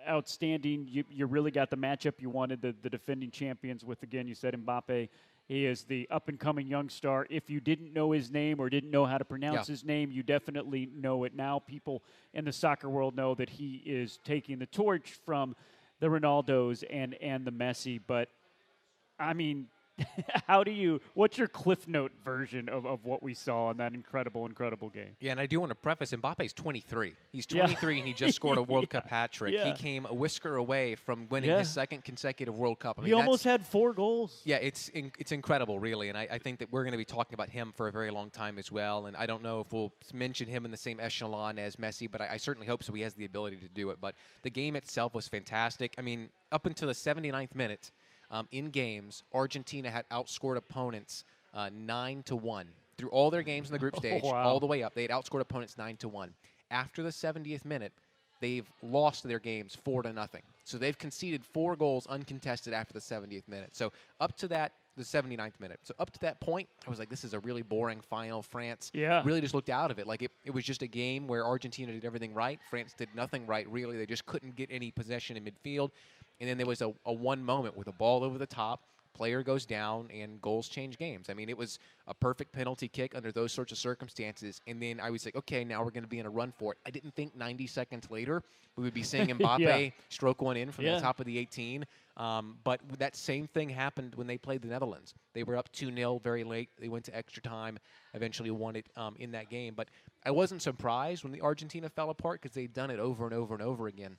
outstanding. You really got the matchup you wanted, the defending champions with, again, you said Mbappe. He is the up-and-coming young star. If you didn't know his name or didn't know how to pronounce his name, you definitely know it now. People in the soccer world know that he is taking the torch from the Ronaldos and the Messi. But, I mean, what's your Cliff Note version of what we saw in that incredible game? Yeah, and I do want to preface, Mbappe's 23. He's 23, and he just scored a World Cup hat trick. Yeah. He came a whisker away from winning his second consecutive World Cup. I mean, he almost had 4 goals. Yeah, it's incredible, really, and I think that we're going to be talking about him for a very long time as well, and I don't know if we'll mention him in the same echelon as Messi, but I certainly hope so. He has the ability to do it, but the game itself was fantastic. I mean, up until the 79th minute, in games, Argentina had outscored opponents 9-1 through all their games in the group stage, all the way up. They had outscored opponents 9-1. After the 70th minute, they've lost their games 4-0. So they've conceded 4 goals uncontested after the 70th minute. So up to that, the 79th minute. So up to that point, I was like, this is a really boring final. France really just looked out of it. Like it was just a game where Argentina did everything right. France did nothing right, really. They just couldn't get any possession in midfield. And then there was a one moment with a ball over the top, player goes down, and goals change games. I mean, it was a perfect penalty kick under those sorts of circumstances. And then I was like, okay, now we're going to be in a run for it. I didn't think 90 seconds later we would be seeing Mbappe stroke one in from the top of the 18. But that same thing happened when they played the Netherlands. They were up 2-0 very late. They went to extra time, eventually won it in that game. But I wasn't surprised when the Argentina fell apart because they'd done it over and over and over again.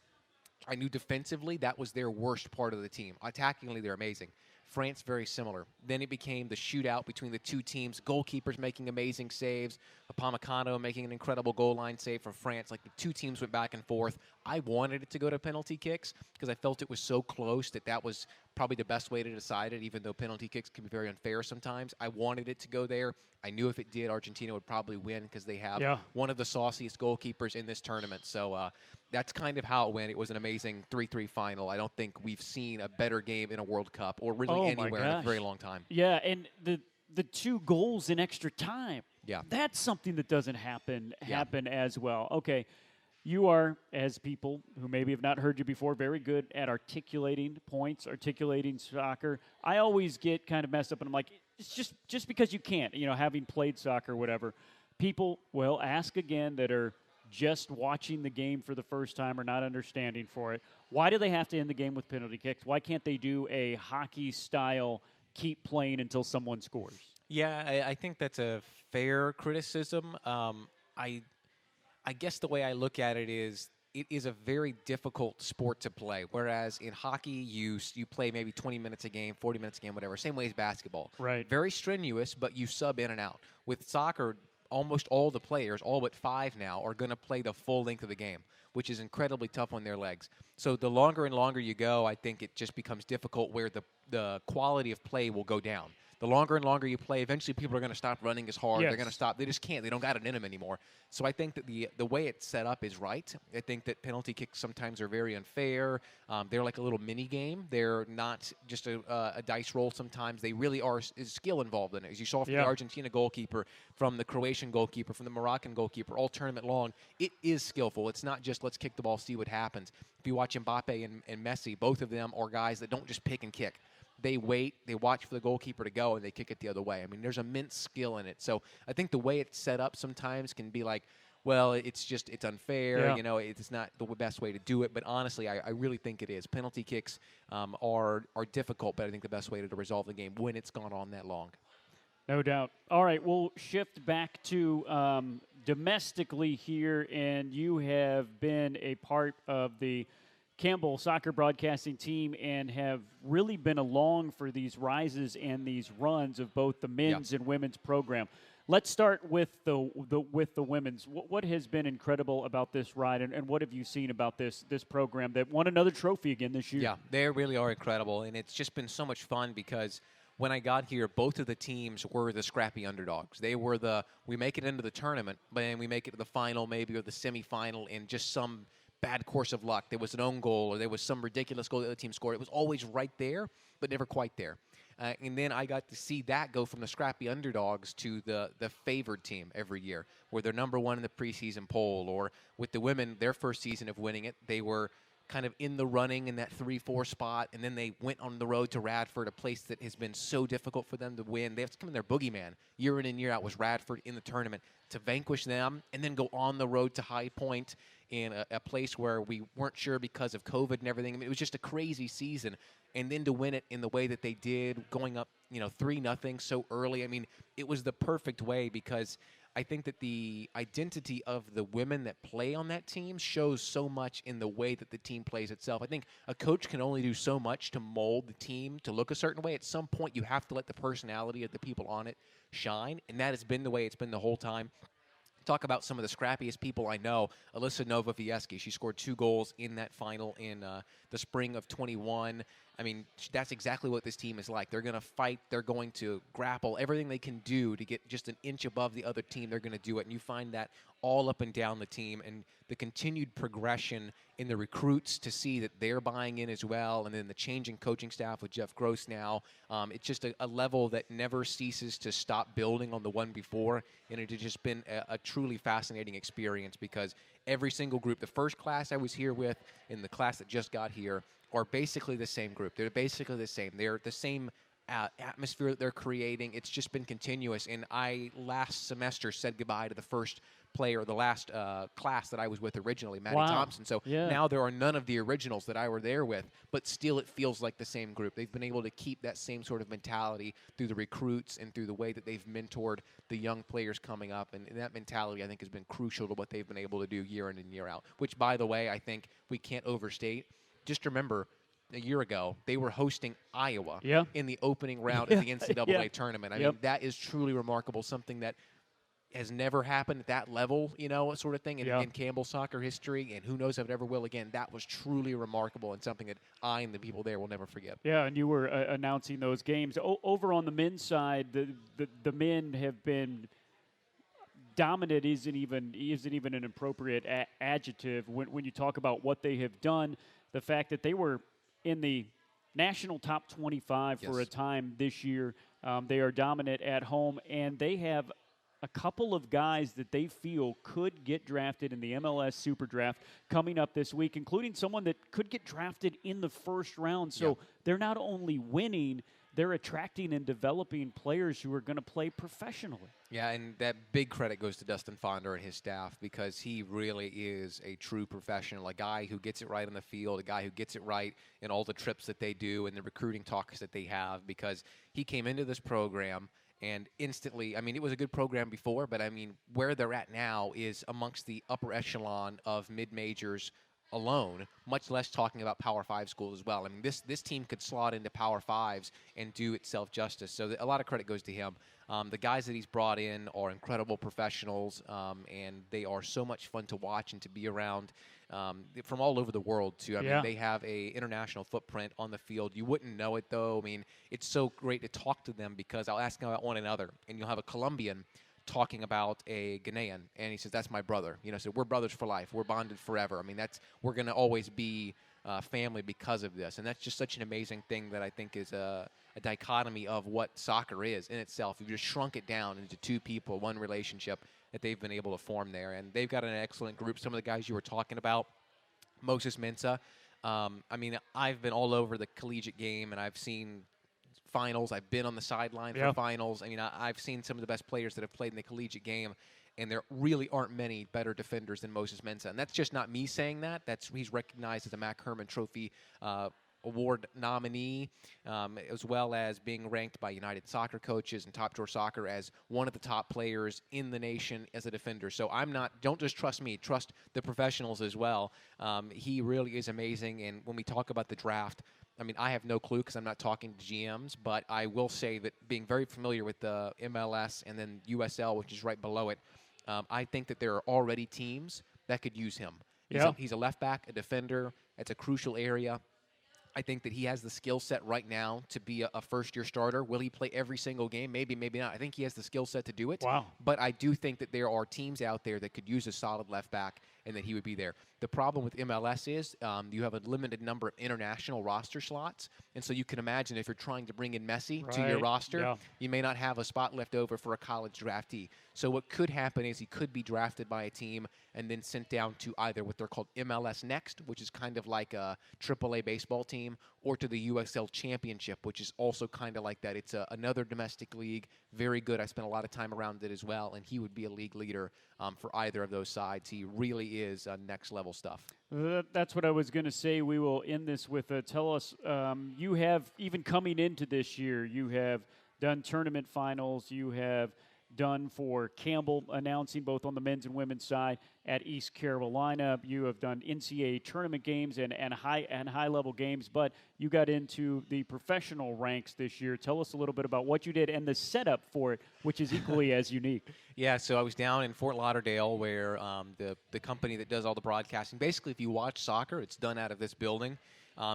I knew defensively that was their worst part of the team. Attackingly, they're amazing. France, very similar. Then it became the shootout between the two teams. Goalkeepers making amazing saves. Upamecano making an incredible goal line save for France. Like, the two teams went back and forth. I wanted it to go to penalty kicks because I felt it was so close that was probably the best way to decide it, even though penalty kicks can be very unfair sometimes. I wanted it to go there. I knew if it did, Argentina would probably win because they have one of the sauciest goalkeepers in this tournament. So that's kind of how it went. It was an amazing 3-3 final. I don't think we've seen a better game in a World Cup or really anywhere in a very long time. Yeah, and the 2 goals in extra time. Yeah. That's something that doesn't happen as well. Okay. You are, as people who maybe have not heard you before, very good at articulating points, articulating soccer. I always get kind of messed up, and I'm like, it's just because you can't, having played soccer or whatever. People will ask again that are just watching the game for the first time or not understanding for it. Why do they have to end the game with penalty kicks? Why can't they do a hockey-style keep playing until someone scores? Yeah, I think that's a fair criticism. I guess the way I look at it is a very difficult sport to play, whereas in hockey you play maybe 20 minutes a game, 40 minutes a game, whatever, same way as basketball. Right. Very strenuous, but you sub in and out. With soccer, almost all the players, all but 5 now, are going to play the full length of the game, which is incredibly tough on their legs. So the longer and longer you go, I think it just becomes difficult where the quality of play will go down. The longer and longer you play, eventually people are going to stop running as hard. Yes. They're going to stop. They just can't. They don't got it in them anymore. So I think that the way it's set up is right. I think that penalty kicks sometimes are very unfair. They're like a little mini game. They're not just a dice roll sometimes. They really are is skill involved in it. As you saw from the Argentina goalkeeper, from the Croatian goalkeeper, from the Moroccan goalkeeper, all tournament long, it is skillful. It's not just let's kick the ball, see what happens. If you watch Mbappe and Messi, both of them are guys that don't just pick and kick. They wait, they watch for the goalkeeper to go, and they kick it the other way. I mean, there's immense skill in it. So I think the way it's set up sometimes can be like, well, it's unfair. You know, it's not the best way to do it. But honestly, I really think it is. Penalty kicks are difficult, but I think the best way to resolve the game when it's gone on that long. No doubt. All right, we'll shift back to domestically here, and you have been a part of the Campbell soccer broadcasting team and have really been along for these rises and these runs of both the men's and women's program. Let's start with the women's. What has been incredible about this ride, and what have you seen about this program that won another trophy again this year? Yeah, they really are incredible, and it's just been so much fun because when I got here, both of the teams were the scrappy underdogs. They were we make it into the tournament, but then we make it to the final maybe or the semifinal in just some bad course of luck. There was an own goal or there was some ridiculous goal the other team scored. It was always right there, but never quite there. And then I got to see that go from the scrappy underdogs to the favored team every year, where they're number one in the preseason poll. Or with the women, their first season of winning it, they were kind of in the running in that 3-4 spot, and then they went on the road to Radford, a place that has been so difficult for them to win. They have to come in their boogeyman year in and year out was Radford in the tournament to vanquish them and then go on the road to High Point in a place where we weren't sure because of COVID and everything. I mean, it was just a crazy season. And then to win it in the way that they did, going up, 3-0 so early. I mean, it was the perfect way because I think that the identity of the women that play on that team shows so much in the way that the team plays itself. I think a coach can only do so much to mold the team to look a certain way. At some point, you have to let the personality of the people on it shine, and that has been the way it's been the whole time. Talk about some of the scrappiest people I know. Alyssa Novovieski, she scored 2 goals in that final in the spring of 21. I mean, that's exactly what this team is like. They're going to fight. They're going to grapple. Everything they can do to get just an inch above the other team, they're going to do it. And you find that all up and down the team. And the continued progression in the recruits to see that they're buying in as well. And then the changing coaching staff with Jeff Gross now. It's just a level that never ceases to stop building on the one before. And it has just been a truly fascinating experience because every single group, the first class I was here with and the class that just got here, are basically the same group. They're basically the same. They're the same atmosphere that they're creating. It's just been continuous. And I, last semester, said goodbye to the first player, the last class that I was with originally, Maddie Thompson. So now there are none of the originals that I were there with, but still it feels like the same group. They've been able to keep that same sort of mentality through the recruits and through the way that they've mentored the young players coming up. And that mentality, I think, has been crucial to what they've been able to do year in and year out, which, by the way, I think we can't overstate. Just remember, a year ago, they were hosting Iowa in the opening round of the NCAA tournament. I mean, that is truly remarkable, something that has never happened at that level, sort of thing in Campbell soccer history, and who knows if it ever will again. That was truly remarkable and something that I and the people there will never forget. Yeah, and you were announcing those games. Over on the men's side, the men have been dominant isn't even an appropriate adjective when you talk about what they have done. The fact that they were in the national top 25 for a time this year. They are dominant at home, and they have a couple of guys that they feel could get drafted in the MLS Super Draft coming up this week, including someone that could get drafted in the first round. So they're not only winning, they're attracting and developing players who are going to play professionally. Yeah, and that big credit goes to Dustin Fonder and his staff because he really is a true professional, a guy who gets it right on the field, a guy who gets it right in all the trips that they do and the recruiting talks that they have, because he came into this program and instantly, I mean, it was a good program before, but I mean, where they're at now is amongst the upper echelon of mid-majors alone, much less talking about Power 5 schools as well. I mean, this team could slot into Power 5s and do itself justice. So a lot of credit goes to him. The guys that he's brought in are incredible professionals, and they are so much fun to watch and to be around from all over the world, too. I mean, they have a international footprint on the field. You wouldn't know it, though. I mean, it's so great to talk to them because I'll ask them about one another, and you'll have a Colombian talking about a Ghanaian, and he says, that's my brother. So we're brothers for life. We're bonded forever. I mean, we're going to always be family because of this, and that's just such an amazing thing that I think is a dichotomy of what soccer is in itself. You've just shrunk it down into two people, one relationship that they've been able to form there, and they've got an excellent group. Some of the guys you were talking about, Moses Mensah. I mean, I've been all over the collegiate game, and I've seen finals. I've been on the sideline for finals. I mean, I've seen some of the best players that have played in the collegiate game, and there really aren't many better defenders than Moses Mensah. And that's just not me saying that. He's recognized as a Mac Herman Trophy Award nominee, as well as being ranked by United Soccer Coaches and Top Drawer Soccer as one of the top players in the nation as a defender. So don't just trust me, trust the professionals as well. He really is amazing. And when we talk about the draft, I mean, I have no clue because I'm not talking to GMs, but I will say that being very familiar with the MLS and then USL, which is right below it, I think that there are already teams that could use him. He's a left back, a defender. It's a crucial area. I think that he has the skill set right now to be a first-year starter. Will he play every single game? Maybe, maybe not. I think he has the skill set to do it. Wow. But I do think that there are teams out there that could use a solid left back and that he would be there. The problem with MLS is you have a limited number of international roster slots, and so you can imagine if you're trying to bring in Messi to your roster, you may not have a spot left over for a college draftee. So what could happen is he could be drafted by a team and then sent down to either what they're called MLS Next, which is kind of like a AAA baseball team, or to the USL Championship, which is also kind of like that. It's another domestic league, very good. I spent a lot of time around it as well, and he would be a league leader for either of those sides. He really is next-level stuff. That's what I was going to say. We will end this with tell us, you have, even coming into this year, you have done tournament finals, you have done for Campbell announcing both on the men's and women's side at East Carolina. You have done NCAA tournament games and high-level games, but you got into the professional ranks this year. Tell us a little bit about what you did and the setup for it, which is equally as unique. Yeah, so I was down in Fort Lauderdale where the company that does all the broadcasting, basically if you watch soccer, it's done out of this building.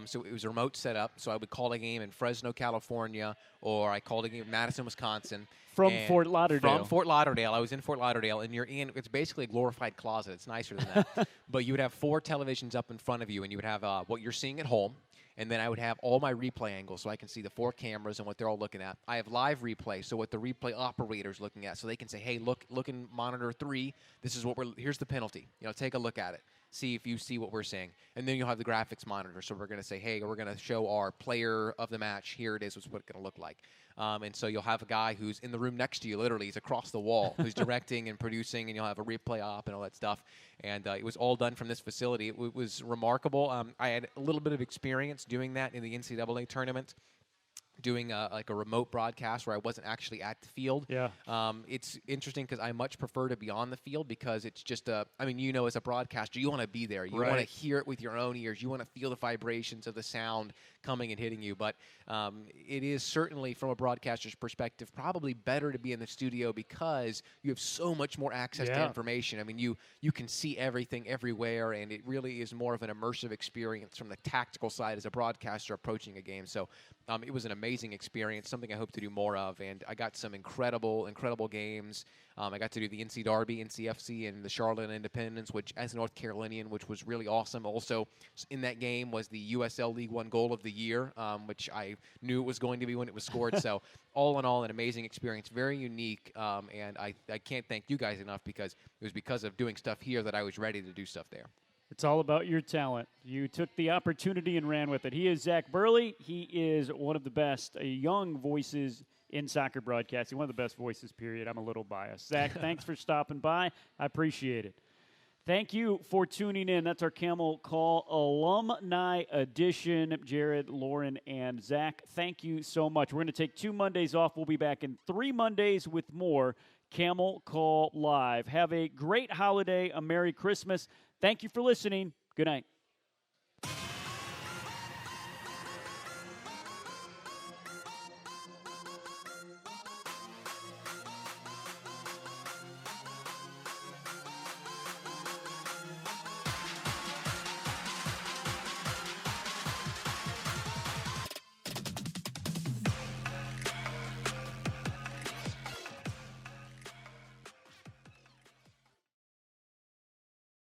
So it was a remote setup, so I would call a game in Fresno, California, or I called a game in Madison, Wisconsin. From Fort Lauderdale. From Fort Lauderdale. I was in Fort Lauderdale, and it's basically a glorified closet. It's nicer than that. But you would have 4 televisions up in front of you, and you would have what you're seeing at home, and then I would have all my replay angles so I can see the 4 cameras and what they're all looking at. I have live replay, so what the replay operator's looking at, so they can say, hey, look in monitor 3, this is here's the penalty. Take a look at it. See if you see what we're seeing. And then you'll have the graphics monitor. So we're going to say, hey, we're going to show our player of the match. Here it is. What's it going to look like. And so you'll have a guy who's in the room next to you, literally. He's across the wall, who's directing and producing, and you'll have a replay op and all that stuff. And it was all done from this facility. It was remarkable. I had a little bit of experience doing that in the NCAA tournament, doing like a remote broadcast where I wasn't actually at the field. Yeah. It's interesting because I much prefer to be on the field because it's just as a broadcaster, you want to be there. You want to hear it with your own ears. You want to feel the vibrations of the sound coming and hitting you. But it is certainly, from a broadcaster's perspective, probably better to be in the studio because you have so much more access to information. I mean, you can see everything everywhere, and it really is more of an immersive experience from the tactical side as a broadcaster approaching a game. So it was an amazing experience, something I hope to do more of, and I got some incredible games. I got to do the NC Derby, NCFC, and the Charlotte Independence, which, as a North Carolinian, which was really awesome. Also, in that game was the USL League One goal of the year, which I knew it was going to be when it was scored. So, all in all, an amazing experience, very unique, and I can't thank you guys enough because it was because of doing stuff here that I was ready to do stuff there. It's all about your talent. You took the opportunity and ran with it. He is Zach Berly. He is one of the best young voices in soccer broadcasting, one of the best voices, period. I'm a little biased. Zach, thanks for stopping by. I appreciate it. Thank you for tuning in. That's our Camel Call Alumni Edition. Jared, Lauren, and Zach, thank you so much. We're going to take 2 Mondays off. We'll be back in 3 Mondays with more Camel Call Live. Have a great holiday, a Merry Christmas. Thank you for listening. Good night.